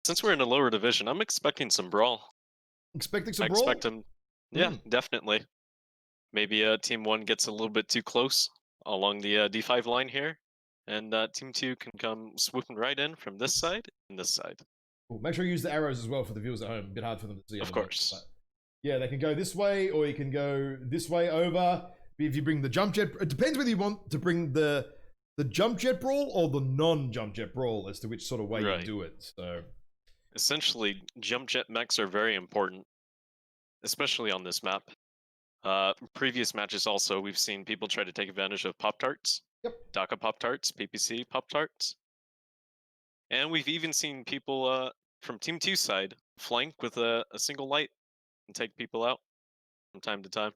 Since we're in a lower division, I'm expecting some brawl. Expecting I some brawl? expect him. Yeah, definitely. Maybe Team 1 gets a little bit too close along the D5 line here, and Team 2 can come swooping right in from this side and this side. Cool. Make sure you use the arrows as well for the viewers at home. A bit hard for them to see. Of course. But yeah, they can go this way, or you can go this way over. If you bring the jump jet, it depends whether you want to bring the jump jet brawl or the non-jump jet brawl as to which sort of way you do it. So essentially, jump jet mechs are very important, especially on this map. Previous matches also, we've seen people try to take advantage of Pop-Tarts. Yep. DACA Pop-Tarts, PPC Pop-Tarts. And we've even seen people from Team 2 side flank with a single light and take people out from time to time.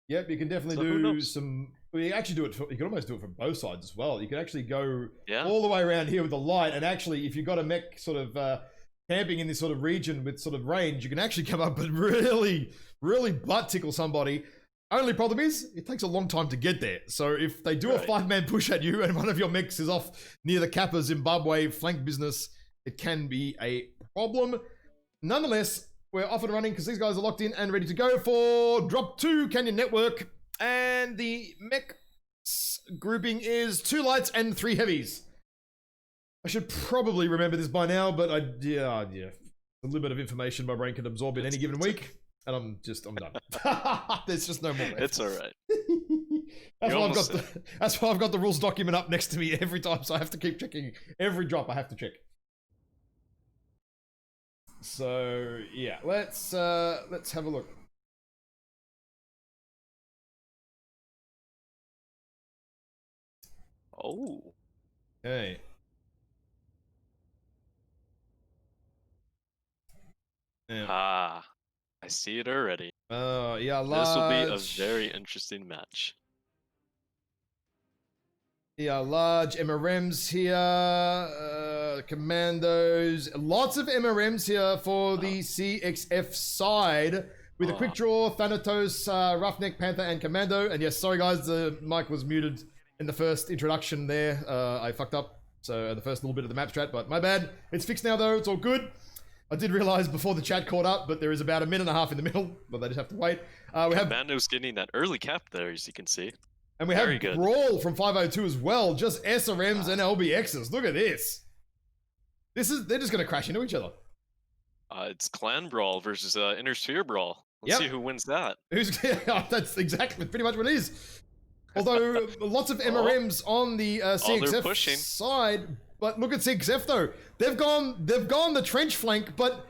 Yep, you can definitely do some. Well, you actually do it. You can almost do it from both sides as well. You can actually go all the way around here with the light, and actually, if you've got a mech sort of camping in this sort of region with sort of range, you can actually come up and really, really butt tickle somebody. Only problem is, it takes a long time to get there. So if they do a 5-man push at you and one of your mechs is off near the Kappa Zimbabwe flank business, it can be a problem. Nonetheless, we're off and running because these guys are locked in and ready to go for drop 2 Canyon Network. And the mech grouping is 2 lights and 3 heavies. I should probably remember this by now, but yeah. A little bit of information my brain can absorb in any given week. And I'm done. There's just no more left. It's all right. That's why I've got the rules document up next to me every time, so I have to keep checking every drop. I have to check. So yeah, let's have a look. Oh. Okay. Yeah. I see it already. Yeah, this will be a very interesting match. Yeah, large MRMs here, commandos, lots of MRMs here for the CXF side with a quick draw, Thanatos, Roughneck, Panther, and Commando. And yes, sorry guys, the mic was muted in the first introduction there. I fucked up, so the first little bit of the map strat, but my bad. It's fixed now though, it's all good. I did realize before the chat caught up, but there is about a minute and a half in the middle, but they just have to wait. We have Commando's getting that early cap there, as you can see. And we have Brawl from 502 as well, just SRMs and LBXs. Look at this. They're just going to crash into each other. It's Clan Brawl versus Inner Sphere Brawl. Let's see who wins that. That's exactly pretty much what it is. Although lots of MRMs on the CXF side, but look at CXF though. They've gone the trench flank, but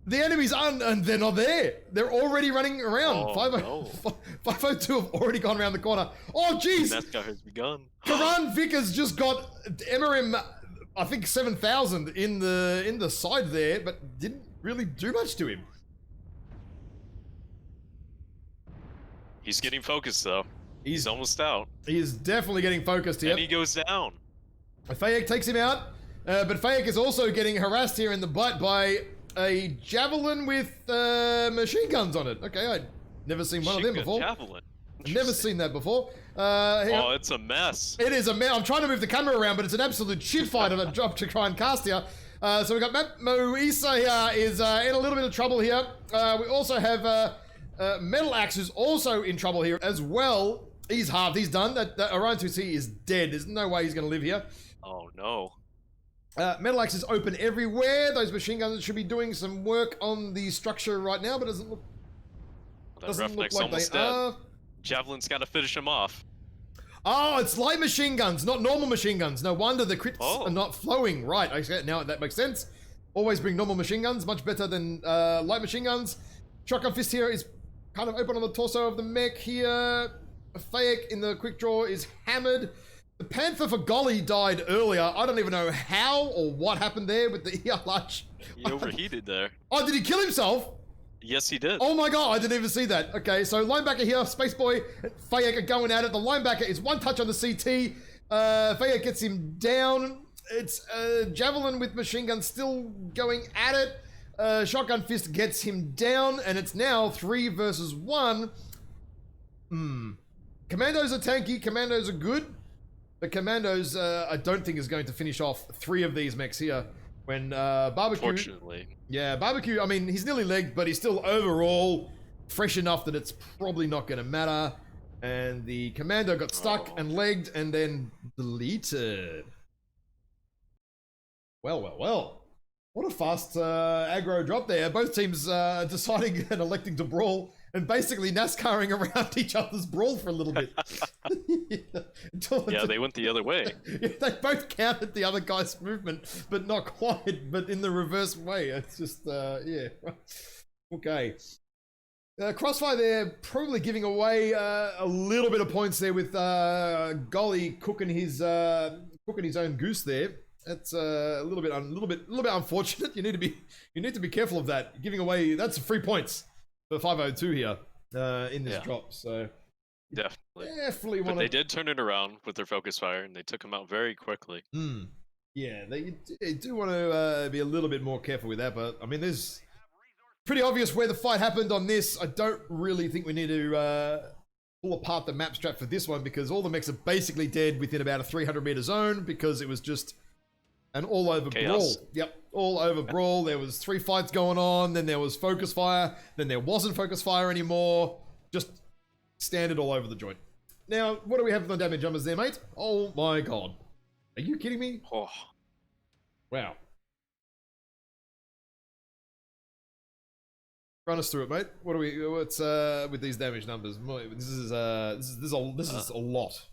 the enemies aren't, and they're not there. They're already running around. 502 have already gone around the corner. Oh, jeez! That guy has begun. Karan Vick has just got MRM, I think 7,000 in the side there, but didn't really do much to him. He's getting focused though. He's almost out. He is definitely getting focused here. And he goes down. Fayek takes him out, but Fayek is also getting harassed here in the butt by a javelin with machine guns on it. Okay, I'd never seen one of them before. Javelin. I've never seen that before. It's a mess. It is a mess. I'm trying to move the camera around, but it's an absolute shit fight of a job to try and cast here. So we've got Matt Moisa here is in a little bit of trouble here. We also have Metal Axe who's also in trouble here as well. He's halved. He's done. That Orion 2C is dead. There's no way he's going to live here. Oh, no. Metal Axe is open everywhere. Those machine guns should be doing some work on the structure right now, but doesn't look like they are. Javelin's got to finish him off. Oh, it's light machine guns, not normal machine guns. No wonder the crits are not flowing. Right, okay, now that makes sense. Always bring normal machine guns, much better than light machine guns. Shotgun Fist here is kind of open on the torso of the mech here. Fayek in the quick draw is hammered. The Panther for Golly died earlier. I don't even know how or what happened there with the ER large. He overheated there. Oh, did he kill himself? Yes, he did. Oh my god, I didn't even see that. Okay, so linebacker here, Spaceboy, Fayek are going at it. The linebacker is one touch on the CT. Fayek gets him down. It's Javelin with machine gun still going at it. Shotgun Fist gets him down, and it's now 3 versus 1. Commandos are tanky, Commandos are good. But Commandos, I don't think is going to finish off 3 of these mechs here. When Barbecue... Unfortunately. Yeah, Barbecue, I mean, he's nearly legged, but he's still overall fresh enough that it's probably not going to matter. And the Commando got stuck and legged and then deleted. Well. What a fast aggro drop there. Both teams deciding and electing to brawl and basically NASCARing around each other's brawl for a little bit. Yeah, they went the other way. Yeah, they both counted the other guy's movement, but not quite, but in the reverse way. It's just, yeah. Okay. Crossfire there, probably giving away a little bit of points there with Golly cooking his own goose there. That's a little bit unfortunate. You need to be careful of that. Giving away, that's 3 points for 502 here in this drop. So definitely but they did turn it around with their focus fire, and they took him out very quickly. Yeah, they do want to be a little bit more careful with that. But I mean, there's pretty obvious where the fight happened on this. I don't really think we need to pull apart the map strat for this one because all the mechs are basically dead within about a 300-meter zone because it was just an all-over brawl. Yep, all-over brawl. There was 3 fights going on, then there was focus fire, then there wasn't focus fire anymore. Just standard all over the joint. Now, what do we have for the damage numbers there, mate? Oh my god. Are you kidding me? Oh. Wow. Run us through it, mate. What's with these damage numbers? This is a lot.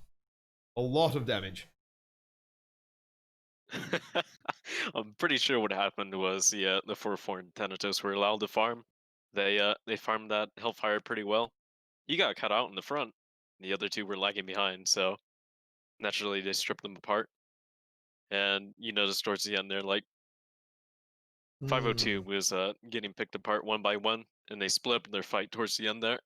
A lot of damage. I'm pretty sure what happened was the 4-4 Thanatos were allowed to farm. They farmed that Hellfire pretty well. He got cut out in the front. The other 2 were lagging behind, so naturally they stripped them apart. And you notice towards the end there, like 502 was getting picked apart one by one, and they split up their fight towards the end there.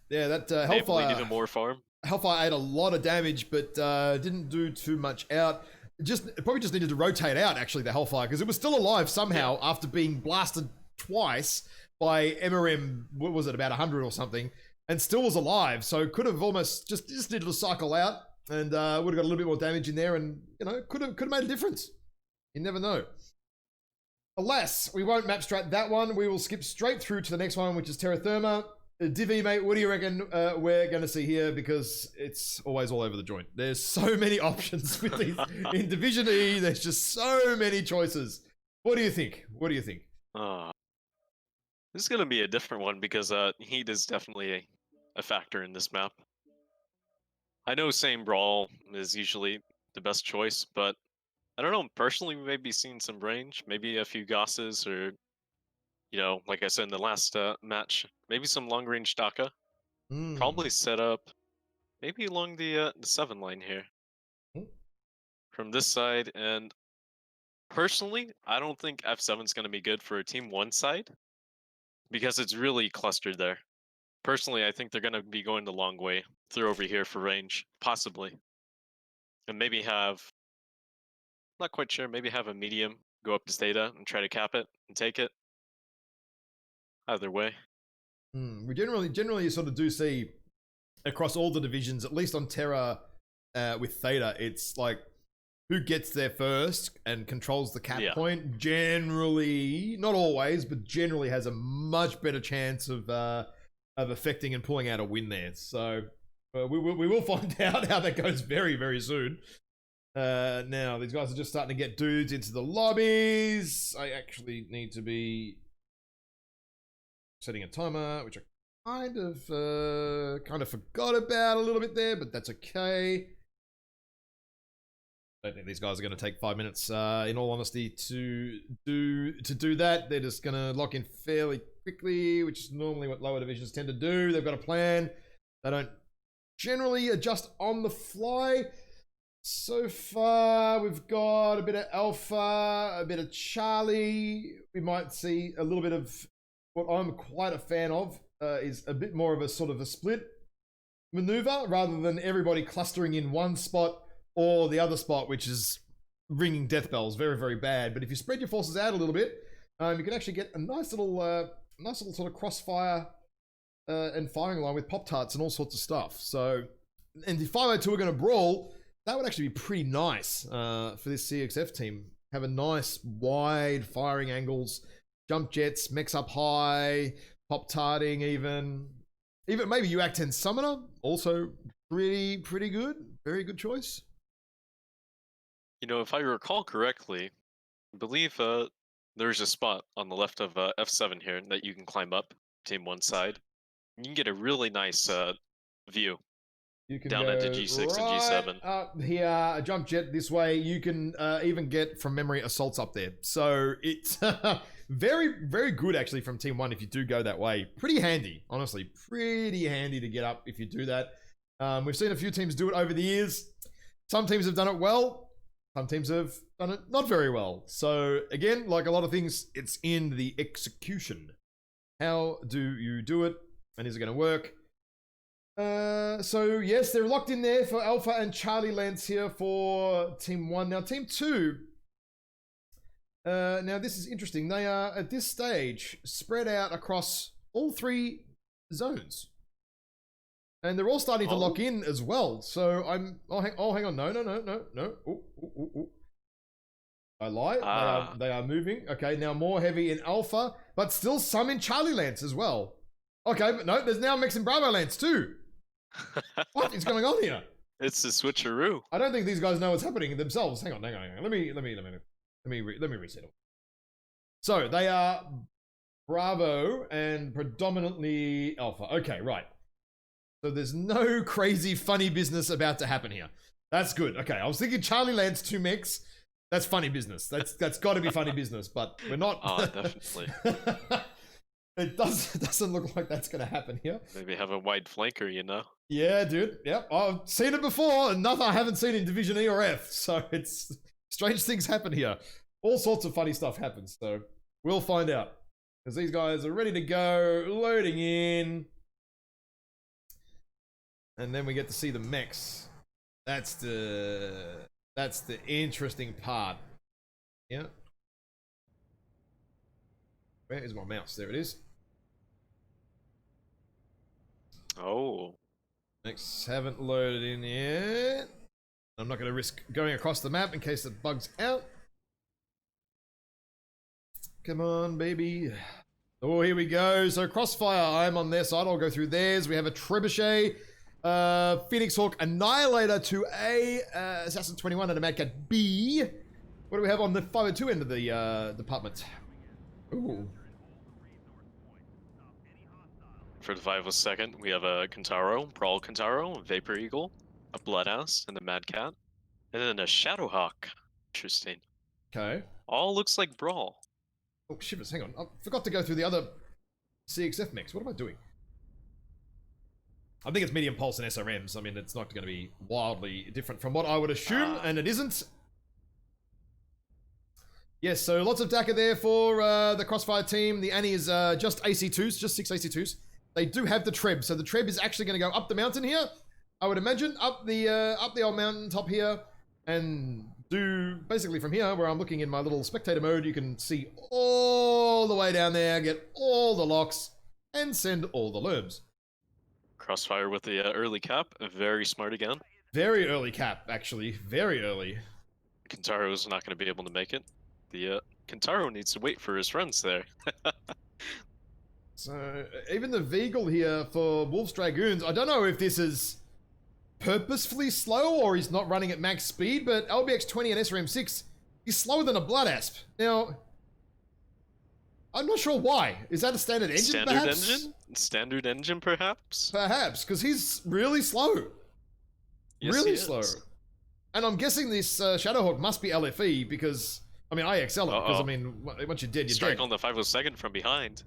Yeah, that Hellfire even more farm. Hellfire ate a lot of damage, but didn't do too much out. It probably just needed to rotate out, actually, the Hellfire, because it was still alive somehow after being blasted twice by MRM, what was it, about 100 or something, and still was alive, so could have almost just needed to cycle out, and would have got a little bit more damage in there, and, you know, could have made a difference. You never know. Alas, we won't map strat that one. We will skip straight through to the next one, which is Terra Therma. Divi, mate, what do you reckon we're going to see here? Because it's always all over the joint. There's so many options with these. In Division E, there's just so many choices. What do you think? This is going to be a different one because heat is definitely a factor in this map. I know same brawl is usually the best choice, but I don't know. Personally, we may be seeing some range, maybe a few Gosses or, you know, like I said in the last match, maybe some long-range Daka. Probably set up maybe along the 7 line here. From this side, and personally, I don't think F7's going to be good for a Team 1 side because it's really clustered there. Personally, I think they're going to be going the long way through over here for range, possibly. And maybe have, not quite sure, maybe have a medium go up to Stata and try to cap it and take it. Either way. We generally sort of do see across all the divisions, at least on Terra with Theta, it's like who gets there first and controls the cap point. Generally, not always, but generally has a much better chance of affecting and pulling out a win there. So we will find out how that goes very, very soon. Now these guys are just starting to get dudes into the lobbies. I actually need to be setting a timer, which I kind of forgot about a little bit there, but that's okay. I don't think these guys are going to take 5 minutes, in all honesty, to do that. They're just going to lock in fairly quickly, which is normally what lower divisions tend to do. They've got a plan. They don't generally adjust on the fly. So far, we've got a bit of Alpha, a bit of Charlie. We might see a little bit of what I'm quite a fan of, is a bit more of a sort of a split maneuver rather than everybody clustering in one spot or the other spot, which is ringing death bells very, very bad. But if you spread your forces out a little bit, you can actually get a nice little sort of crossfire and firing line with Pop-Tarts and all sorts of stuff. So, and if 502 are going to brawl, that would actually be pretty nice for this CXF team. have a nice wide firing angles, jump jets, mechs up high, pop tarting even maybe UAC-10 Summoner, also pretty good, very good choice. You know, if I recall correctly, I believe there's a spot on the left of F7 here that you can climb up, team one side. You can get a really nice view. You can down go into G6 and right G7. up here, a jump jet this way. You can even get, from memory, assaults up there. So it's very, very good, actually, from Team 1 if you do go that way. Pretty handy, honestly. Pretty handy to get up if you do that. We've seen a few teams do it over the years. Some teams have done it well. Some teams have done it not very well. So, again, like a lot of things, it's in the execution. How do you do it? And is it going to work? So yes, they're locked in there for Alpha and Charlie Lance here for Team 1. Now, Team 2, now this is interesting. They are, at this stage, spread out across all 3 zones. And they're all starting to lock in as well. So oh, hang on. No. Ooh. I lie. They are moving. Okay, now more heavy in Alpha, but still some in Charlie Lance as well. Okay, but no, there's now Mix and Bravo Lance too. What is going on here? It's a switcheroo. I don't think these guys know what's happening themselves. Hang on. Let me reset it. So they are Bravo and predominantly Alpha. Okay, right. So there's no crazy funny business about to happen here. That's good. Okay, I was thinking Charlie Lance 2 mix. That's funny business. That's got to be funny business, but we're not. Oh, definitely. It doesn't look like that's going to happen here. Maybe have a wide flanker, you know? Yeah, dude. Yep. I've seen it before, and nothing I haven't seen in Division E or F. So it's strange things happen here. All sorts of funny stuff happens. So we'll find out. Because these guys are ready to go, loading in. And then we get to see the mechs. That's the interesting part. Yeah. Where is my mouse? There it is. Oh. Next, haven't loaded in yet. I'm not going to risk going across the map in case it bugs out. Come on, baby. Oh, here we go. So Crossfire, I'm on their side. I'll go through theirs. We have a Trebuchet, Phoenix Hawk, Annihilator to A, Assassin 21 and a Mad Cat B. What do we have on the 502 end of the department? Ooh. For the 502nd, we have a Kentaro, Brawl Kentaro, Vapor Eagle, a Bloodhouse, and a Mad Cat, and then a Shadowhawk. Interesting. Okay. All looks like Brawl. Oh, shivers, hang on. I forgot to go through the other CXF mix. What am I doing? I think it's medium pulse and SRMs. I mean, it's not going to be wildly different from what I would assume, and it isn't. Yes, so lots of DACA there for the Crossfire team. The Annie is just AC2s, just 6 AC2s. They do have the Treb, so the Treb is actually going to go up the mountain here. I would imagine up the old mountain top here, and do basically from here, where I'm looking in my little spectator mode, you can see all the way down there, get all the locks, and send all the lerms. Crossfire with the early cap, very smart again. Very early cap, actually, very early. Kentaro's not going to be able to make it. The Kentaro needs to wait for his friends there. So, even the Veagle here for Wolf's Dragoons, I don't know if this is purposefully slow or he's not running at max speed, but LBX-20 and SRM-6, he's slower than a Blood Asp. Now, I'm not sure why. Is that a standard engine, perhaps? Standard engine, perhaps? Perhaps, because he's really slow. Yes, really slow. And I'm guessing this Shadowhawk must be LFE, because, I mean, IXL it, because, I mean, once you're dead, you're Strike dead. on the 502nd from behind.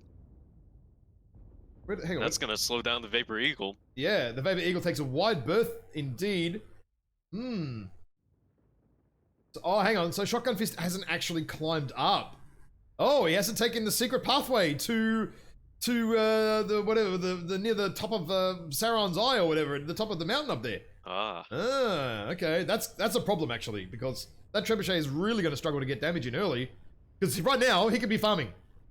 Hang on. That's going to slow down the Vapor Eagle. Yeah, the Vapor Eagle takes a wide berth, indeed. So, oh, hang on. So Shotgun Fist hasn't actually climbed up. Oh, he hasn't taken the secret pathway to the whatever, the near the top of Sauron's Eye or whatever, at the top of the mountain up there. Okay. That's a problem, actually, because that Trebuchet is really going to struggle to get damage in early. Because right now, he could be farming.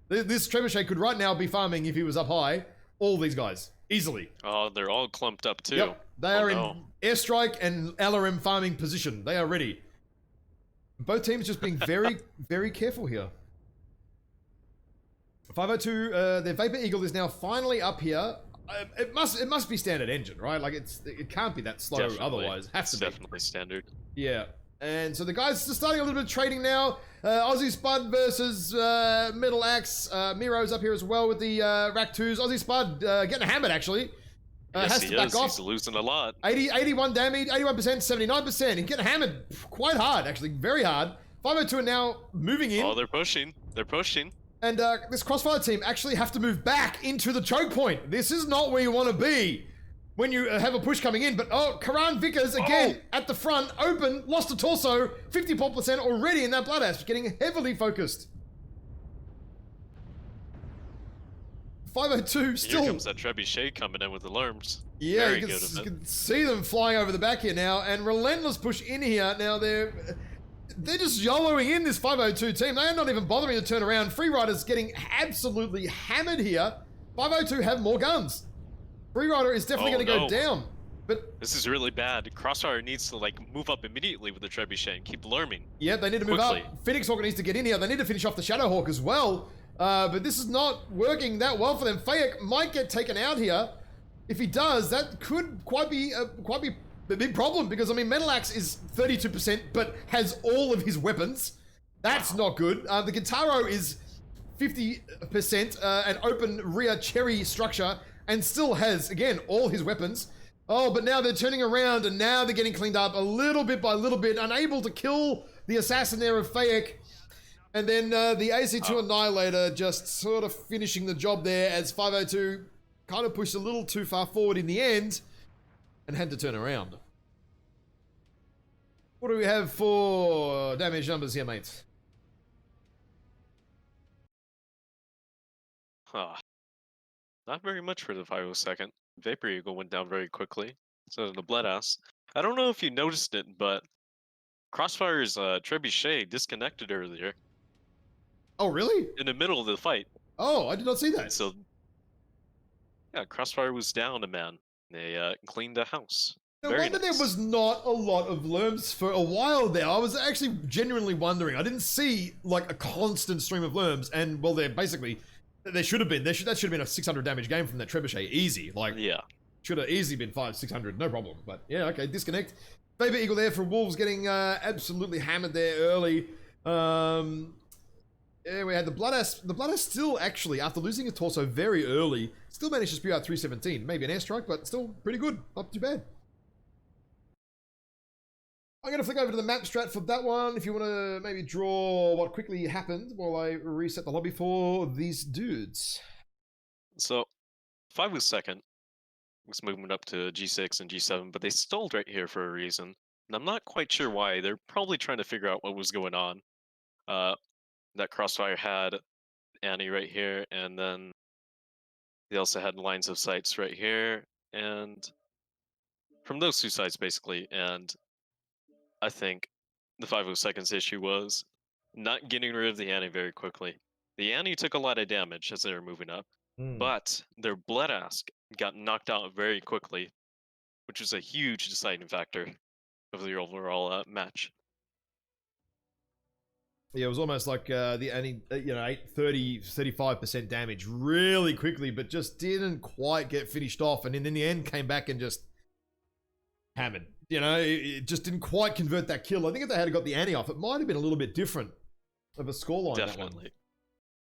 This Trebuchet could right now be farming if he was up high. All these guys. Easily. Oh, they're all clumped up, too. Yep. They are in airstrike and LRM farming position. They are ready. Both teams just being very, very careful here. 502, their Vapor Eagle is now finally up here. It must be standard engine, right? Like it can't be that slow Definitely. otherwise. It has to be. Definitely standard. Yeah. And so the guys are starting a little bit of trading now. Aussie Spud versus Metal Axe. Miro's up here as well with the Rack 2s. Aussie Spud getting hammered actually. Yes, has to back off. He's losing a lot. 81 damage, 81%, 79%. He's getting hammered quite hard, actually, very hard. 502 are now moving in. Oh, they're pushing. They're pushing. And this Crossfire team actually have to move back into the choke point. This is not where you want to be when you have a push coming in. But Karan Vickers again at the front, open, lost a torso, 54% already in that Blood Ash, getting heavily focused. 502 still. Here comes that Trebuchet coming in with the Lerms. Yeah, you can see them flying over the back here now, and Relentless push in here. Now they're just YOLOing in this 502 team. They are not even bothering to turn around. Freerider's getting absolutely hammered here. 502 have more guns. Freerider is definitely going to go down. But this is really bad. Crossfire needs to move up immediately with the Trebuchet and keep Lerming. Yeah, they need to move up. Phoenix Hawker needs to get in here. They need to finish off the Shadowhawk as well. But this is not working that well for them. Fayek might get taken out here. If he does, that could quite be a big problem, because I mean Metal Axe is 32% but has all of his weapons. That's not good. The Guitaro is 50% an open rear cherry structure and still has again all his weapons. Oh, but now they're turning around and now they're getting cleaned up a little bit by little bit, unable to kill the assassin there of Fayek. And then the AC2 Annihilator just sort of finishing the job there, as 502 kind of pushed a little too far forward in the end and had to turn around. What do we have for damage numbers here, mates? Not very much for the 502nd. Vapor Eagle went down very quickly. So did the Blood Ass. I don't know if you noticed it, but Crossfire's Trebuchet disconnected earlier. Oh, really? In the middle of the fight. Oh, I did not see that. And so, yeah, Crossfire was down a man. They cleaned the house. No wonder there was not a lot of Lerms for a while there. I was actually genuinely wondering. I didn't see like a constant stream of Lerms, and well, they're basically, there should have been. That should have been a 600 damage game from that Trebuchet, easy. Like, yeah, should have easily been 500-600, no problem. But yeah, okay, disconnect. Vapor Eagle there for Wolves getting absolutely hammered there early. Yeah, we had the Blood Ass. The Blood Ass still actually, after losing a torso very early, still managed to spew out 317. Maybe an airstrike, but still pretty good. Not too bad. I'm going to flick over to the map strat for that one. If you want to maybe draw what quickly happened while I reset the lobby for these dudes. So, 502nd was moving up to G6 and G7, but they stalled right here for a reason. And I'm not quite sure why. They're probably trying to figure out what was going on. That Crossfire had Annie right here, and then they also had lines of sights right here, and from those two sides basically. And I think the 502nd's issue was not getting rid of the Annie very quickly. The Annie took a lot of damage as they were moving up, but their Blood Ask got knocked out very quickly, which was a huge deciding factor of the overall match. Yeah, it was almost like the Annie, 35% damage really quickly, but just didn't quite get finished off, and then in the end came back and just hammered. It just didn't quite convert that kill. I think if they had got the Annie off, it might have been a little bit different of a scoreline. Definitely. That one.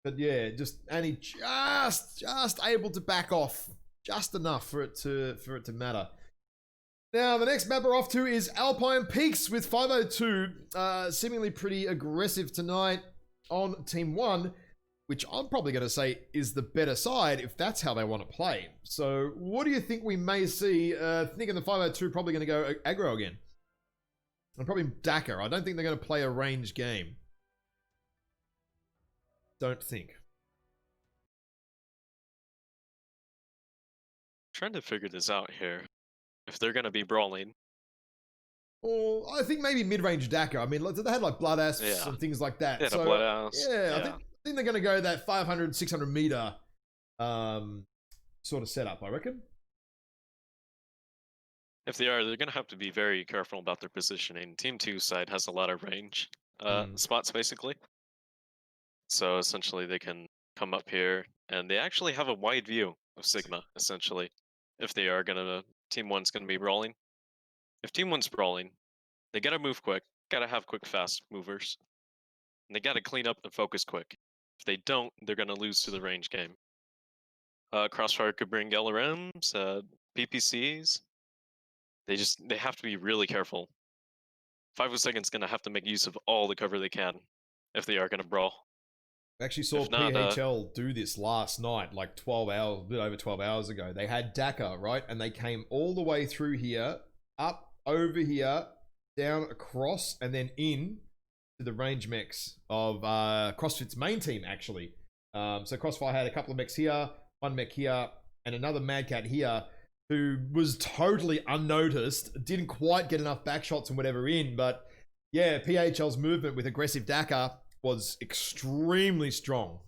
But yeah, just Annie just able to back off just enough for it to matter. Now, the next map we're off to is Alpine Peaks with 502, seemingly pretty aggressive tonight on Team 1, which I'm probably going to say is the better side if that's how they want to play. So, what do you think we may see? Thinking the 502 probably going to go aggro again. And probably Dakar. I don't think they're going to play a range game. Don't think. Trying to figure this out here. If they're going to be brawling. Or I think maybe mid-range Dakar. I mean, they had like Blood Ass and things like that. Yeah, so, Blood Ass. Yeah, I think they're going to go that 500, 600 meter sort of setup, I reckon. If they are, they're going to have to be very careful about their positioning. Team 2 side has a lot of range. spots, basically. So essentially they can come up here, and they actually have a wide view of Sigma, essentially, if they are gonna, Team 1's gonna be brawling. If Team 1's brawling, they gotta move quick, gotta have quick, fast movers, and they gotta clean up and focus quick. If they don't, they're gonna lose to the range game. Crossfire could bring LRMs, PPCs. They have to be really careful. 502nd's gonna have to make use of all the cover they can if they are gonna brawl. We actually saw PHL do this last night, like 12 hours, a bit over 12 hours ago. They had Dakar, right? And they came all the way through here, up, over here, down, across, and then in to the range mechs of CrossFit's main team, actually. So Crossfire had a couple of mechs here, one mech here, and another Mad Cat here, who was totally unnoticed, didn't quite get enough back shots and whatever in, but yeah, PHL's movement with aggressive Dakar was extremely strong.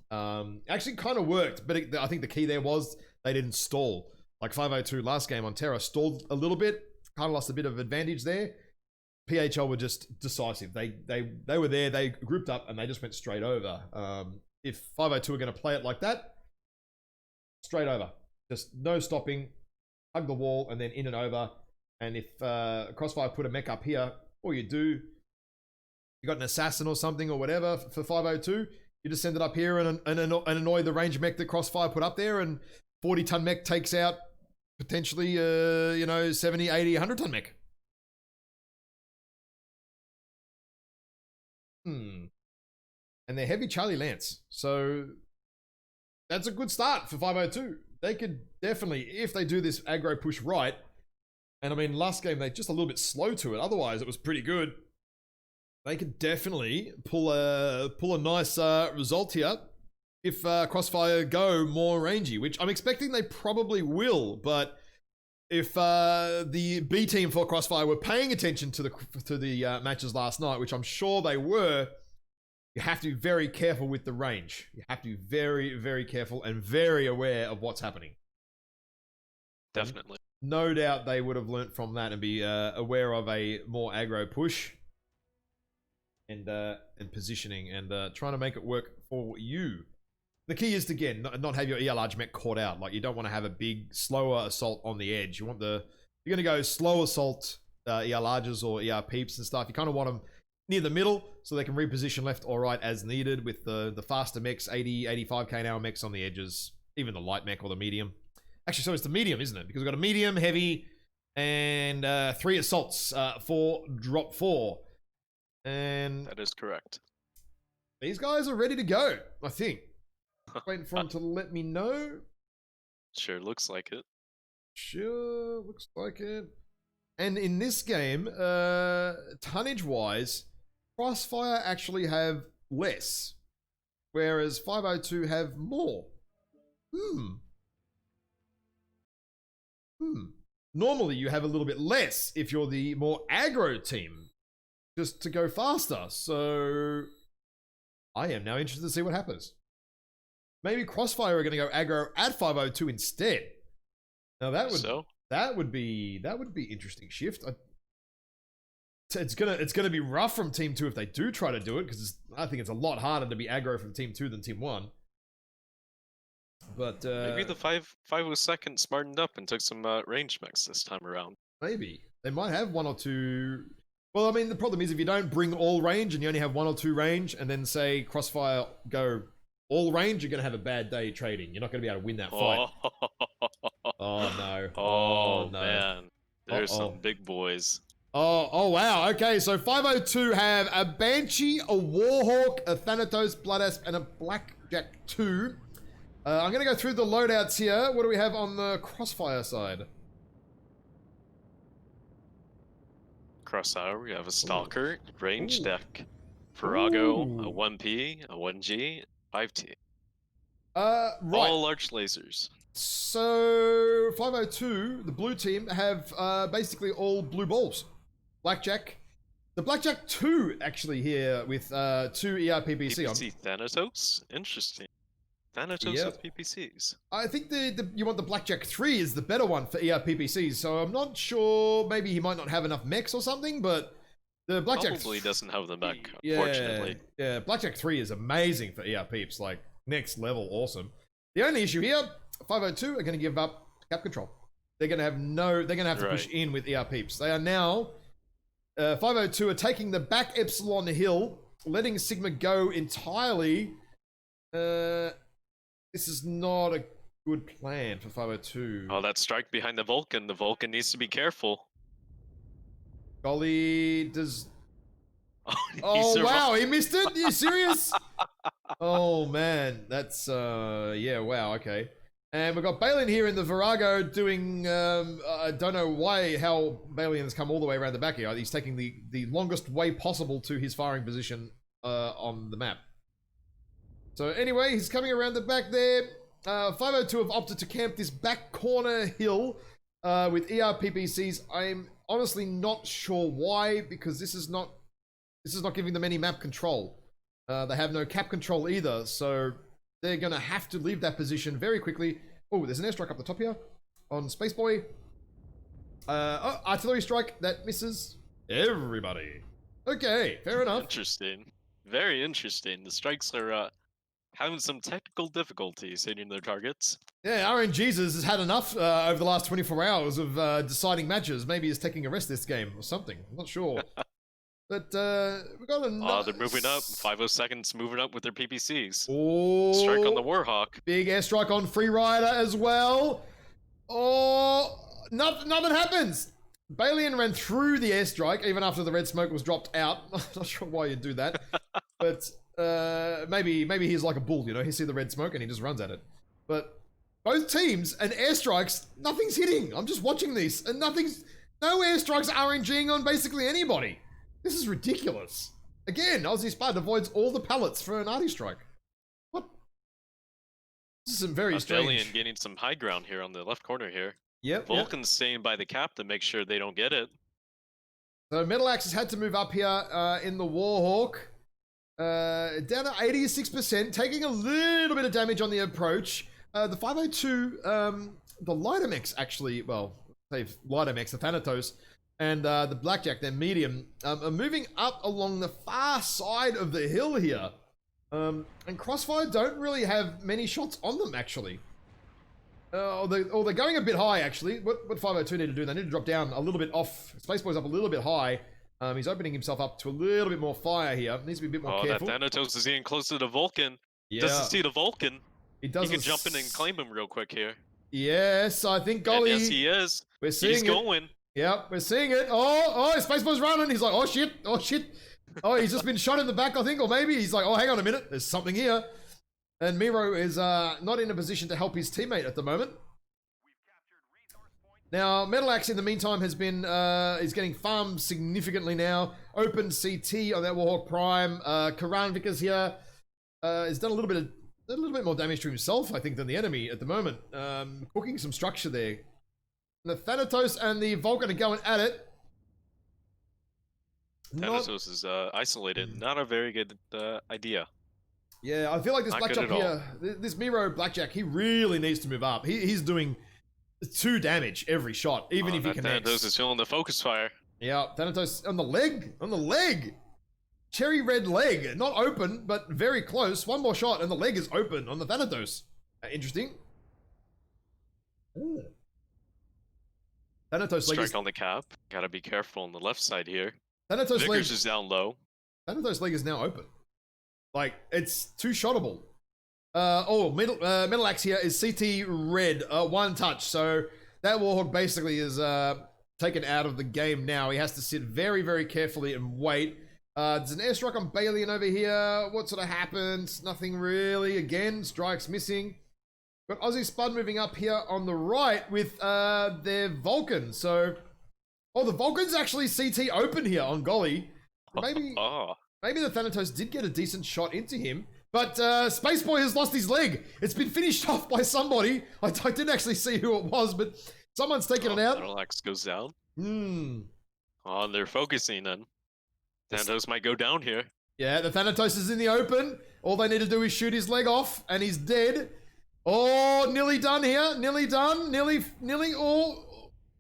Actually kind of worked, but I think the key there was they didn't stall. Like 502 last game on Terra stalled a little bit, kind of lost a bit of advantage there. PHL were just decisive. They were there, they grouped up, and they just went straight over. If 502 are going to play it like that, straight over. Just no stopping, hug the wall, and then in and over. And if Crossfire put a mech up here, all you do, you got an assassin or something or whatever for 502, you just send it up here and annoy the range mech that Crossfire put up there, and 40-ton mech takes out potentially, 70, 80, 100-ton mech. And they're heavy Charlie Lance. So that's a good start for 502. They could definitely, if they do this aggro push right, and I mean, last game they just a little bit slow to it. Otherwise, it was pretty good. They could definitely pull a nice result here if Crossfire go more rangy, which I'm expecting they probably will. But if the B team for Crossfire were paying attention to the matches last night, which I'm sure they were, you have to be very careful with the range. You have to be very, very careful and very aware of what's happening. Definitely. No doubt they would have learnt from that and be aware of a more aggro push and positioning and trying to make it work for you. The key is to, again, not have your ER large mech caught out. Like, you don't want to have a big, slower assault on the edge. You're going to go slow assault ER larges or ER peeps and stuff. You kind of want them near the middle so they can reposition left or right as needed with the faster mechs, 80, 85k an hour mechs on the edges, even the light mech or the medium. Actually, so it's the medium, isn't it? Because we've got a medium, heavy, and 3 assaults for drop 4. And that is correct. These guys are ready to go, I think. Waiting for them to let me know. Sure looks like it. Sure looks like it. And in this game, tonnage-wise, Crossfire actually have less, whereas 502 have more. Normally, you have a little bit less if you're the more aggro team, just to go faster. So I am now interested to see what happens. Maybe Crossfire are going to go aggro at 502 instead. Now that would be interesting shift. It's gonna be rough from Team 2 if they do try to do it, because I think it's a lot harder to be aggro from Team 2 than Team 1. But maybe the 502nd smartened up and took some range mechs this time around. Maybe they might have 1 or 2. Well, I mean, the problem is if you don't bring all range and you only have 1 or 2 range, and then say Crossfire go all range, you're gonna have a bad day trading. You're not gonna be able to win that fight. Oh no! Oh no! Man, there's some big boys. Oh wow! Okay, so 502 have a Banshee, a Warhawk, a Thanatos, Bloodasp, and a Blackjack 2. I'm gonna go through the loadouts here. What do we have on the Crossfire side? Crossfire, we have a Stalker, range deck, Farrago, a 1P, a 1G, 5T. Right. All large lasers. So 502, the blue team, have basically all blue balls. Blackjack. The Blackjack 2 actually here with 2 ERPPC. PPC Thanatos? Interesting. Thanatos with PPCs. I think you want the Blackjack 3 is the better one for ERPPCs, so I'm not sure, maybe he might not have enough mechs or something, but The Blackjack probably doesn't have the mech, yeah, unfortunately. Yeah, Blackjack 3 is amazing for ER peeps, like next level awesome. The only issue here, 502 are going to give up cap control. They're going to have to push in with ER peeps. They are now 502 are taking the back Epsilon Hill, letting Sigma go entirely. This is not a good plan for 502. Oh, that strike behind the Vulcan. The Vulcan needs to be careful. Golly, does... Oh, wow, he missed it? Are you serious? Oh, man. That's, yeah, wow, okay. And we've got Balian here in the Virago doing, I don't know how Balian's come all the way around the back here. He's taking the longest way possible to his firing position on the map. So anyway, he's coming around the back there. 502 have opted to camp this back corner hill with ERPPCs. I'm honestly not sure why, because this is not giving them any map control. They have no cap control either, so they're going to have to leave that position very quickly. Oh, there's an airstrike up the top here on Space Boy. Oh, artillery strike that misses everybody. Okay, fair enough. Interesting. Very interesting. The strikes are having some technical difficulties hitting their targets. Yeah, RNGesus has had enough over the last 24 hours of deciding matches. Maybe he's taking a rest this game or something. I'm not sure. But we got another... they're moving up. 502nd's moving up with their PPCs. Oh, strike on the Warhawk. Big airstrike on Free Rider as well. Oh, nothing happens. Balian ran through the airstrike even after the red smoke was dropped out. I'm not sure why you'd do that. But maybe he's like a bull, you know? He sees the red smoke and he just runs at it. But both teams and airstrikes, nothing's hitting. I'm just watching these and no airstrikes are RNGing on basically anybody. This is ridiculous. Again, Aussie Spud avoids all the pallets for an arty strike. What? This is some very strange. Balian getting some high ground here on the left corner here. Yep. Vulcan's staying by the cap to make sure they don't get it. So Metal Axe has had to move up here in the Warhawk. Down to 86%, taking a little bit of damage on the approach. The 502, the Lightermex actually, well, say Lightermex, the Thanatos, and the Blackjack, their medium, are moving up along the far side of the hill here. And Crossfire don't really have many shots on them, actually. They're going a bit high, actually. What 502 need to do, they need to drop down a little bit off. Spaceboy's up a little bit high. He's opening himself up to a little bit more fire here. Needs to be a bit more careful. That Thanatos is getting close to the Vulcan. Yeah. Doesn't see the Vulcan. He doesn't. He can jump in and claim him real quick here. Yes, I think, golly. Yes, he is. We're seeing He's going. Yep, we're seeing it. Oh, Spaceboy's running. He's like, oh shit. Oh, he's just been shot in the back, I think. Or maybe he's like, oh, hang on a minute. There's something here. And Miro is not in a position to help his teammate at the moment. Now, Metal Axe in the meantime has been, is getting farmed significantly now. Open CT on that Warhawk Prime. Karan Vickers here has done a little bit more damage to himself, I think, than the enemy at the moment. Cooking some structure there. The Thanatos and the Vulcan are going at it. Thanatos is isolated. Not a very good idea. Yeah, I feel like this Blackjack here, this Miro Blackjack, he really needs to move up. He's doing 2 damage every shot, even if he connects. Thanatos is feeling the focus fire. Yeah, Thanatos on the leg. Cherry red leg, not open, but very close. One more shot and the leg is open on the Thanatos. Interesting. Ooh. Thanatos strike on the cap. Gotta be careful on the left side here. Thanatos Vickers is down low. Thanatos leg is now open. Like, it's 2 shottable. Metal Axe here is CT red, 1 touch. So that Warhawk basically is taken out of the game now. He has to sit very, very carefully and wait. There's an airstrike on Balian over here. What sort of happens? Nothing really. Again, strikes missing. Got Aussie Spud moving up here on the right with their Vulcan. So, the Vulcan's actually CT open here on Golly. Maybe the Thanatos did get a decent shot into him. But Spaceboy has lost his leg. It's been finished off by somebody. I didn't actually see who it was, but someone's taken it out. Metal Axe goes down. Oh, they're focusing then. Thanatos might go down here. Yeah, the Thanatos is in the open. All they need to do is shoot his leg off, and he's dead. Oh, nearly done here. Nearly done. Nearly. Oh,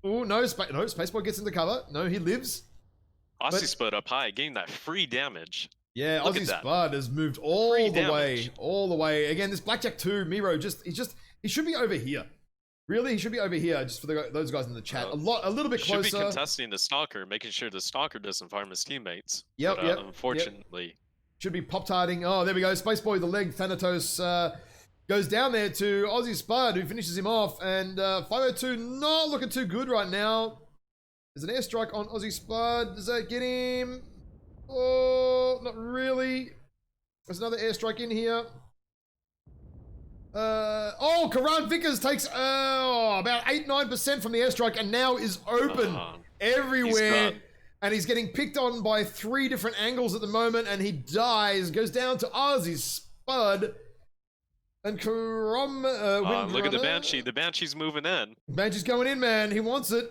no, Spaceboy gets into cover. No, he lives. Aussie Spud up high, getting that free damage. Yeah, Look Aussie Spud has moved all the way. Again, this Blackjack 2, Miro, he should be over here. Really, he should be over here, just for those guys in the chat. A little bit closer. Should be contesting the Stalker, making sure the Stalker doesn't farm his teammates. Yep, but, unfortunately. Should be pop-tarting. Oh, there we go. Space Boy, the leg, Thanatos goes down there to Aussie Spud, who finishes him off. And 502 not looking too good right now. There's an airstrike on Aussie Spud. Does that get him? Oh, not really. There's another airstrike in here. Karan Vickers takes about 8-9% from the airstrike and now is open everywhere. And he's getting picked on by 3 different angles at the moment, and he dies. Goes down to Aussie Spud. And Karam look at the Banshee. The Banshee's moving in. Banshee's going in, man. He wants it.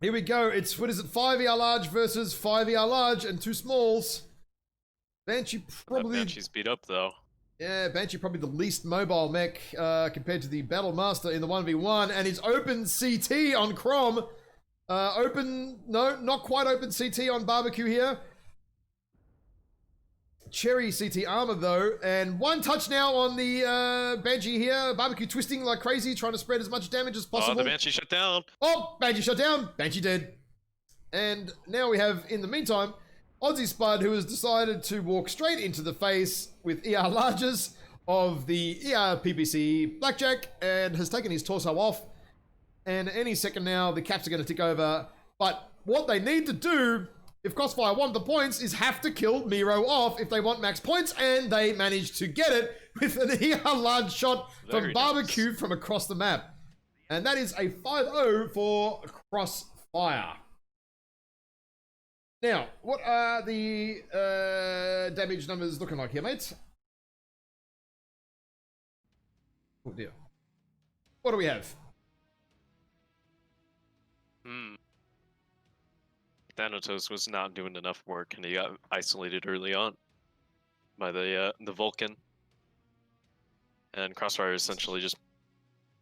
Here we go. It's, what is it, 5 ER large versus 5 ER large and 2 smalls. Banshee probably... Banshee's beat up, though. Yeah, Banshee probably the least mobile mech compared to the Battle Master in the 1v1. And he's open CT on Crom. No, not quite open CT on Barbecue here. Cherry CT armor, though. And 1 touch now on the Banshee here. Barbecue twisting like crazy, trying to spread as much damage as possible. Oh, the Banshee shut down. Oh, Banshee shut down. Banshee dead. And now we have, in the meantime, Aussie Spud, who has decided to walk straight into the face with ER larges of the ER PPC Blackjack and has taken his torso off. And any second now, the caps are going to tick over. But what they need to do, if Crossfire want the points, is have to kill Miro off if they want max points. And they managed to get it with an ER large shot from Barbecue from across the map. And that is a 5-0 for Crossfire. Now, what are the damage numbers looking like here, mates? Oh dear. What do we have? Thanatos was not doing enough work, and he got isolated early on by the Vulcan. And Crossfire essentially just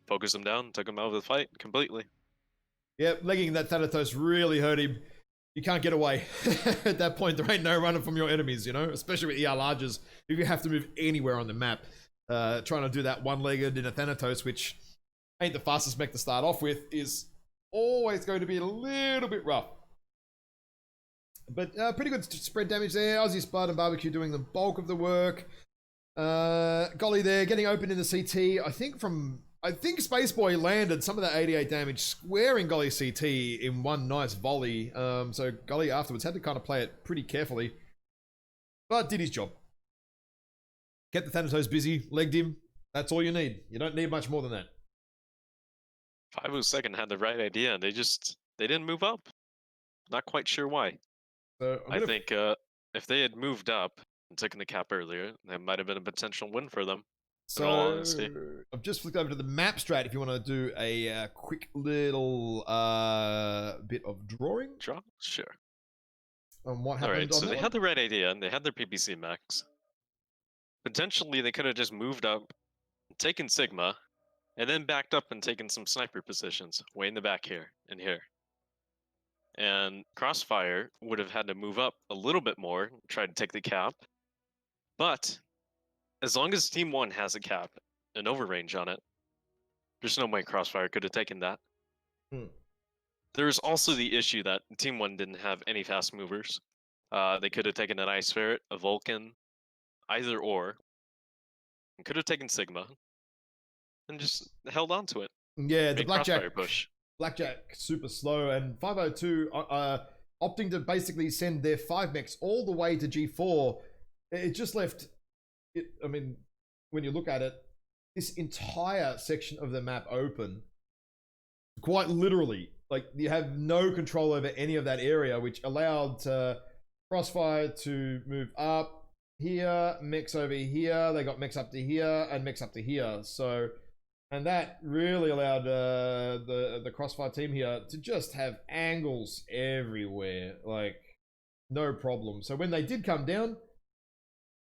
focused him down, took him out of the fight completely. Yep, legging that Thanatos really hurt him. You can't get away. At that point, there ain't no running from your enemies, you know? Especially with ER larges. If you have to move anywhere on the map. Trying to do that one-legged in a Thanatos, which ain't the fastest mech to start off with, is always going to be a little bit rough. But pretty good spread damage there. Aussie Spud and Barbecue doing the bulk of the work. Golly there, getting open in the CT. I think Space Boy landed some of that 88 damage squaring Golly CT in one nice volley. So Golly afterwards had to kind of play it pretty carefully. But did his job. Kept the Thanatos busy, legged him. That's all you need. You don't need much more than that. 502nd had the right idea. They didn't move up. Not quite sure why. So I think if they had moved up and taken the cap earlier, that might have been a potential win for them. So I've just flicked over to the map strat if you want to do a quick little bit of drawing. Draw? Sure. On what happened. Alright, so they had the right idea and they had their PPC max. Potentially they could have just moved up, taken Sigma, and then backed up and taken some sniper positions way in the back here and here. And Crossfire would have had to move up a little bit more, try to take the cap. But as long as Team 1 has a cap, an overrange on it, there's no way Crossfire could have taken that. There's also the issue that Team 1 didn't have any fast movers. They could have taken an Ice Ferret, a Vulcan, either or. And could have taken Sigma. And just held on to it. Yeah, the Blackjack super slow, and 502 opting to basically send their 5 mechs all the way to G4. It just left it. I mean, when you look at it, this entire section of the map open, quite literally. Like, you have no control over any of that area, which allowed Crossfire to move up here, mechs over here. They got mechs up to here and mechs up to here. So. And that really allowed the Crossfire team here to just have angles everywhere, like no problem. So when they did come down,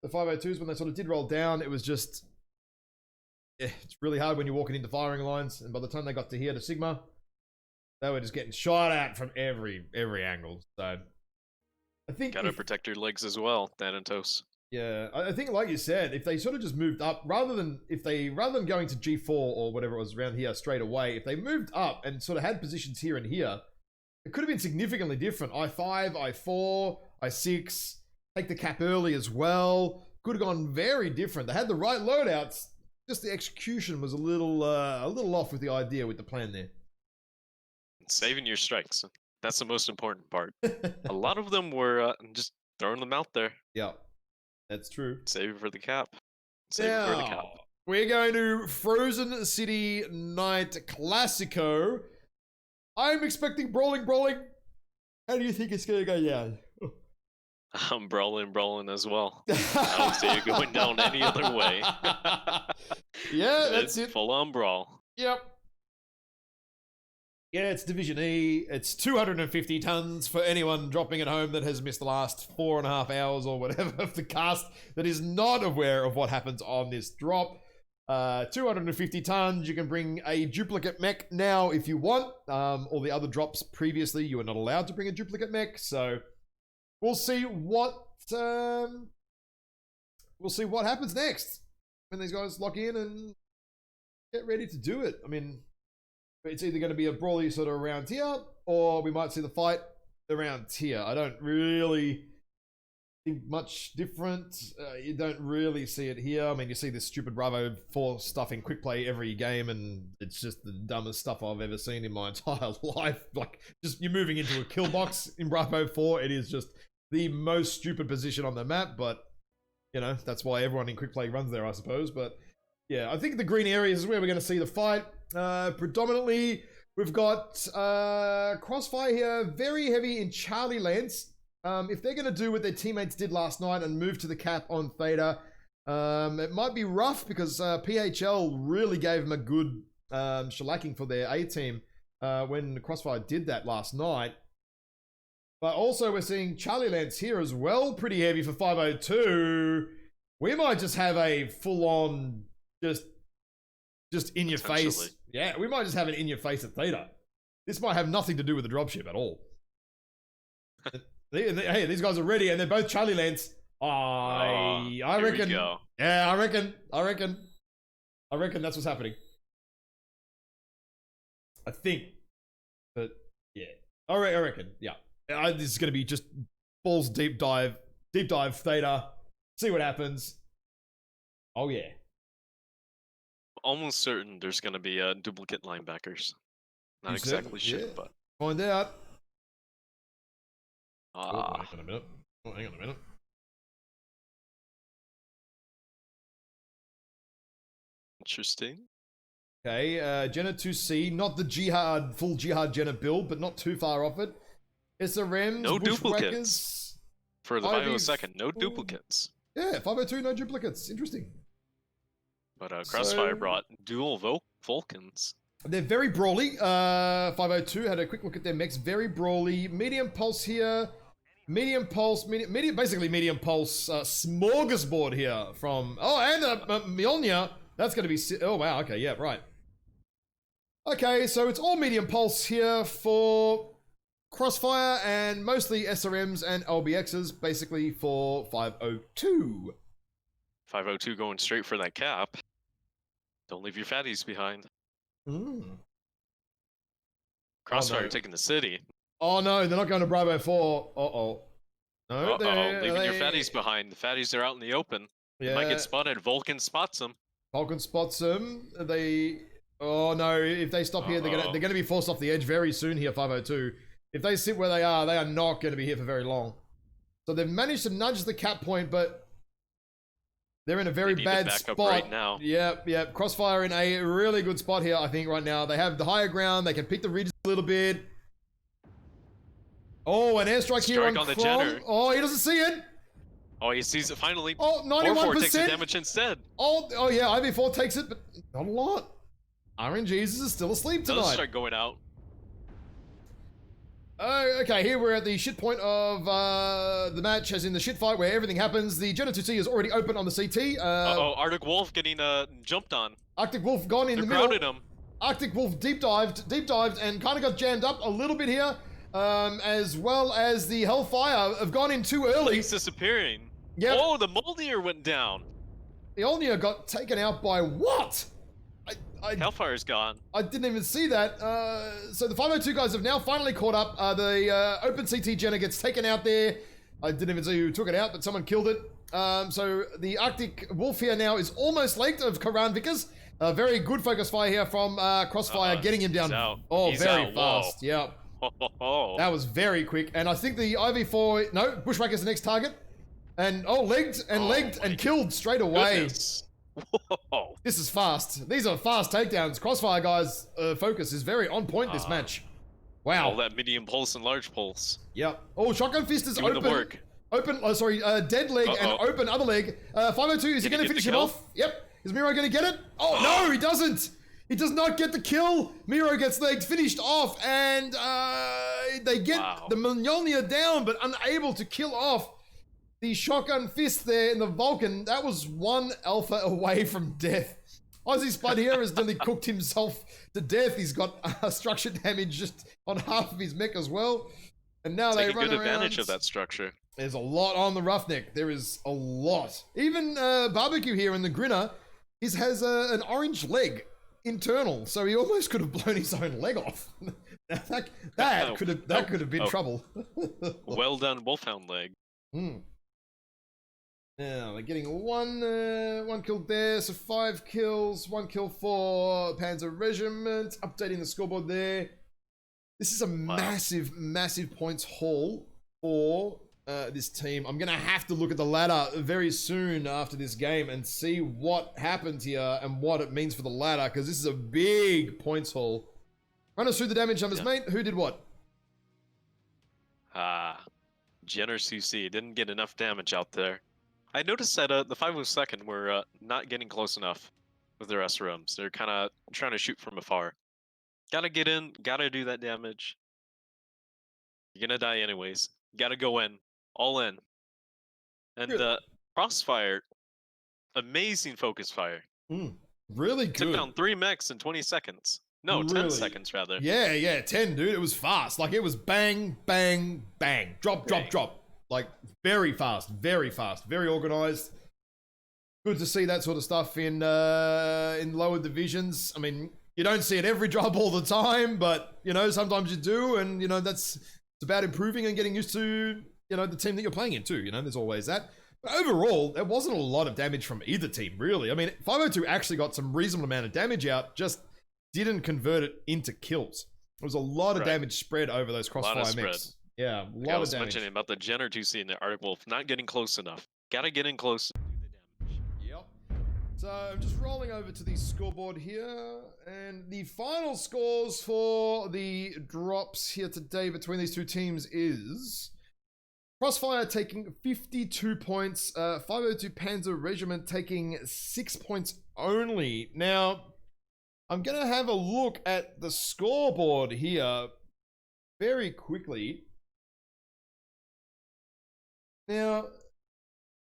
the 502s, when they sort of did roll down, it was just, it's really hard when you're walking into firing lines. And by the time they got to here to Sigma, they were just getting shot at from every angle. So I think gotta protect your legs as well, Thanatos. Yeah, I think like you said, if they sort of just moved up, rather than going to G4 or whatever it was around here straight away, if they moved up and sort of had positions here and here, it could have been significantly different. I5, I4, I6, take the cap early as well. Could have gone very different. They had the right loadouts, just the execution was a little off with the idea with the plan there. Saving your strikes. That's the most important part. A lot of them were just throwing them out there. Yeah, that's true. Save it for the cap. Save it for the cap. We're going to Frozen City Night Classico. I'm expecting brawling. How do you think it's going to go down? I'm brawling as well. I don't see it going down any other way. Yeah, that's it. Full on brawl. Yep. Yeah, it's Division E. It's 250 tons for anyone dropping at home that has missed the last 4.5 hours or whatever of the cast that is not aware of what happens on this drop. 250 tons. You can bring a duplicate mech now if you want. All the other drops previously, you were not allowed to bring a duplicate mech. So we'll see what happens next when these guys lock in and get ready to do it. I mean, it's either going to be a brawly sort of around here, or we might see the fight around here. I don't really think much different. You don't really see it here. I mean, you see this stupid Bravo 4 stuff in quick play every game, and it's just the dumbest stuff I've ever seen in my entire life. Like, just you're moving into a kill box in Bravo 4. It is just the most stupid position on the map, but, you know, that's why everyone in quick play runs there, I suppose. But, yeah, I think the green areas is where we're going to see the fight. Predominantly, we've got Crossfire here, very heavy in Charlie Lance. If they're going to do what their teammates did last night and move to the cap on Theta, it might be rough because PHL really gave them a good shellacking for their A team when Crossfire did that last night. But also we're seeing Charlie Lance here as well, pretty heavy for 502. We might just have a full-on just in your face. Yeah, we might just have an in your face at Theta. This might have nothing to do with the dropship at all. Hey, these guys are ready, and they're both Charlie Lance. I reckon. Yeah, I reckon that's what's happening. I think, but yeah, I reckon. Yeah, this is gonna be just balls deep dive Theta. See what happens. Oh yeah. Almost certain there's going to be duplicate linebackers. Not you exactly sure, sure, but find out. Hang on a minute. Hang on a minute. Interesting. Okay, Jenna 2C, not the full Jihad Jenna build, but not too far off it. SRMs, no duplicates. For the 502nd, no duplicates. Yeah, 502, no duplicates. Interesting. But Crossfire brought dual Vulcans. They're very brawly. 502 had a quick look at their mechs. Very brawly. Medium pulse here. Medium pulse. Basically medium pulse smorgasbord here from... Oh, and Mjolnir. That's going to be... Oh, wow. Okay, yeah, right. Okay, so it's all medium pulse here for Crossfire and mostly SRMs and LBXs, basically for 502. 502 going straight for that cap. Don't leave your fatties behind. Crossfire taking the city. Oh no, they're not going to Bravo 4. Uh-oh. No, leaving your fatties behind. The fatties are out in the open. Yeah. They might get spotted. Vulcan spots them. Vulcan spots them. Oh no, if they stop here, they're gonna be forced off the edge very soon here, 502. If they sit where they are not going to be here for very long. So they've managed to nudge the cap point, but they're in a very bad spot right now. Yep. Crossfire in a really good spot here, I think, right now. They have the higher ground. They can pick the ridges a little bit. Oh, an airstrike here on the Crom. Jenner. Oh, he doesn't see it. Oh, he sees it finally. Oh, 91%. 4-4 takes the damage instead. Oh yeah, IV4 takes it, but not a lot. RNGesus is still asleep tonight. Another strike going out. Okay, here we're at the shit point of the match, as in the shit fight where everything happens. The Jenna 2C is already open on the CT. Arctic Wolf getting jumped on. Arctic Wolf gone in the middle. Crowded him. Arctic Wolf deep dived, and kind of got jammed up a little bit here. as well as the Hellfire have gone in too early. He's disappearing. Yep. Oh, the Moldier went down. The Olnier got taken out by what? Hellfire's gone. I didn't even see that. So the 502 guys have now finally caught up. The open CT Jenner gets taken out there. I didn't even see who took it out, but someone killed it. So the Arctic Wolf here now is almost legged of Karan Vickers. Very good focus fire here from Crossfire, getting him down. He's very out. fast. Yeah. That was very quick. And I think the IV4, no, Bushwhacker's the next target. And legged and killed straight away. Goodness. Whoa. This is fast. These are fast takedowns. Crossfire guys' focus is very on point this match. Wow. All that medium pulse and large pulse. Yep. Oh, Shotgun Fist is doing open. The work. Open, dead leg and open other leg. 502, is he going to finish him off? Yep. Is Miro going to get it? Oh, no, he doesn't. He does not get the kill. Miro gets legged, finished off, and they get the Mjolnir down, but unable to kill off the Shotgun Fist there in the Vulcan. That was one alpha away from death. Aussie Spud here has nearly cooked himself to death. He's got structure damage just on half of his mech as well. And now they run around. Taking good advantage of that structure. There's a lot on the Roughneck. There is a lot. Even Barbecue here in the Grinner, he has an orange leg internal, so he almost could have blown his own leg off. that could have been trouble. Well done, Wolfhound leg. Now they're getting one kill there, so 5 kills, 1 kill for Panzer Regiment. Updating the scoreboard there. This is a massive points haul for this team. I'm gonna have to look at the ladder very soon after this game and see what happened here and what it means for the ladder, because this is a big points haul. Run us through the damage numbers, mate. Who did what? Jenner CC didn't get enough damage out there. I noticed that the 502nd were not getting close enough with their SRMs. They're kind of trying to shoot from afar. Gotta get in, gotta do that damage. You're gonna die anyways. Gotta go in, all in. And Crossfire, amazing focus fire. Really good. Took down 3 mechs in 20 seconds. No, really? 10 seconds rather. Yeah, 10, dude. It was fast. Like, it was bang, bang, bang. Drop. Like, very fast, very organized. Good to see that sort of stuff in lower divisions. I mean, you don't see it every drop all the time, but, you know, sometimes you do, and, you know, it's about improving and getting used to, you know, the team that you're playing in too. You know, there's always that. But overall, there wasn't a lot of damage from either team, really. I mean, 502 actually got some reasonable amount of damage out, just didn't convert it into kills. There was a lot of damage spread over those Crossfire mechs. Yeah, a lot of damage. I was mentioning about the Jenner 2C in the Arctic Wolf not getting close enough. Gotta get in close to do the damage. Yep. So I'm just rolling over to the scoreboard here, and the final scores for the drops here today between these two teams is Crossfire taking 52 points, 502 Panzer Regiment taking 6 points only. Now, I'm going to have a look at the scoreboard here very quickly. Now,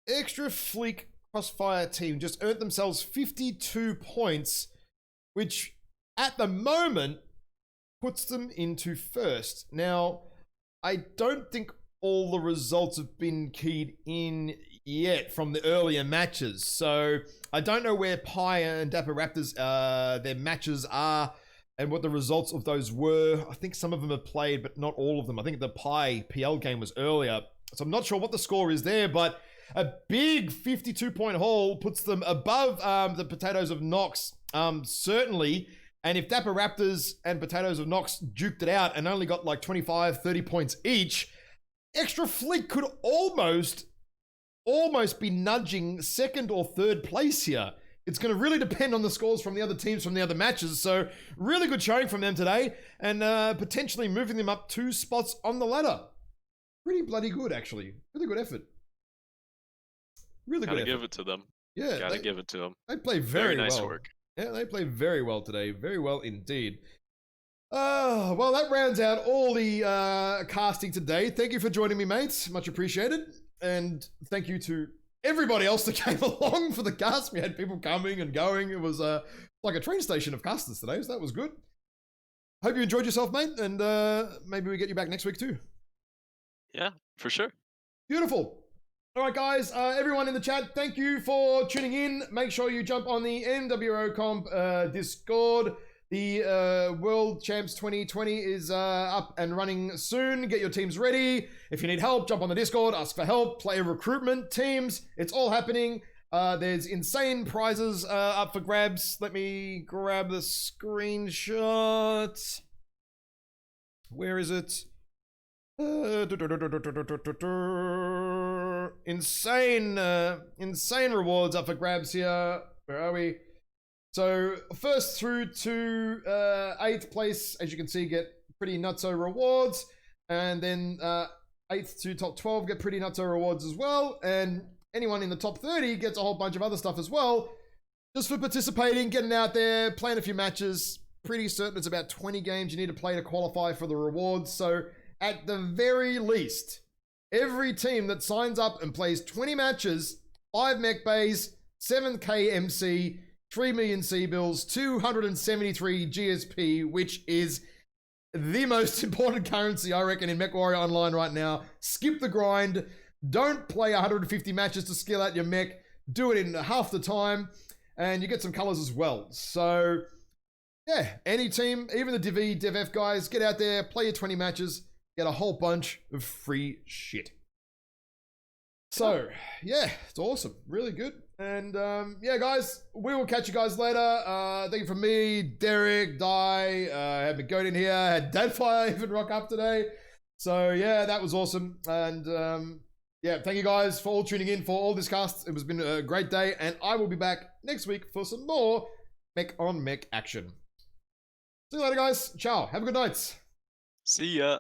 Extra Fleek Crossfire team just earned themselves 52 points, which at the moment puts them into first. Now, I don't think all the results have been keyed in yet from the earlier matches. So I don't know where Pi and Dapper Raptors, their matches are and what the results of those were. I think some of them have played, but not all of them. I think the Pi PL game was earlier. So I'm not sure what the score is there, but a big 52-point haul puts them above the Potatoes of Nox, certainly. And if Dapper Raptors and Potatoes of Nox duked it out and only got like 25, 30 points each, Extra Fleet could almost be nudging second or third place here. It's going to really depend on the scores from the other teams from the other matches. So really good showing from them today, and potentially moving them up 2 spots on the ladder. Pretty bloody good, actually. Really good effort. Really good effort. Gotta give it to them. Yeah. Gotta give it to them. They play very nice well. Work. Yeah, they play very well today. Very well indeed. Well, that rounds out all the casting today. Thank you for joining me, mates. Much appreciated. And thank you to everybody else that came along for the cast. We had people coming and going. It was like a train station of casters today, so that was good. hope you enjoyed yourself, mate, and maybe we get you back next week too. Yeah, for sure. Beautiful. All right, guys, everyone in the chat, thank you for tuning in. Make sure you jump on the NWO Comp Discord. The World Champs 2020 is up and running soon. Get your teams ready. If you need help, jump on the Discord, ask for help, player recruitment, teams. It's all happening. There's insane prizes up for grabs. Let me grab the screenshot. Where is it? Insane rewards up for grabs here. Where are we? So first through to 8th place, as you can see, get pretty nutso rewards, and then 8th to top 12 get pretty nutso rewards as well, and anyone in the top 30 gets a whole bunch of other stuff as well, just for participating, getting out there, playing a few matches. Pretty certain it's about 20 games you need to play to qualify for the rewards. So at the very least, every team that signs up and plays 20 matches, 5 mech bays, 7k MC, 3 million C-bills, 273 GSP, which is the most important currency, I reckon, in MechWarrior Online right now. Skip the grind. Don't play 150 matches to skill out your mech. Do it in half the time, and you get some colors as well. So, yeah, any team, even the DevF guys, get out there, play your 20 matches, get a whole bunch of free shit. So, yeah, it's awesome. Really good. And, yeah, guys, we will catch you guys later. Thank you from me, Derek, Di, had McGoat in here, had Dadfire even rock up today. So, yeah, that was awesome. And, yeah, thank you guys for all tuning in for all this cast. It has been a great day, and I will be back next week for some more mech on mech action. See you later, guys. Ciao. Have a good night. See ya.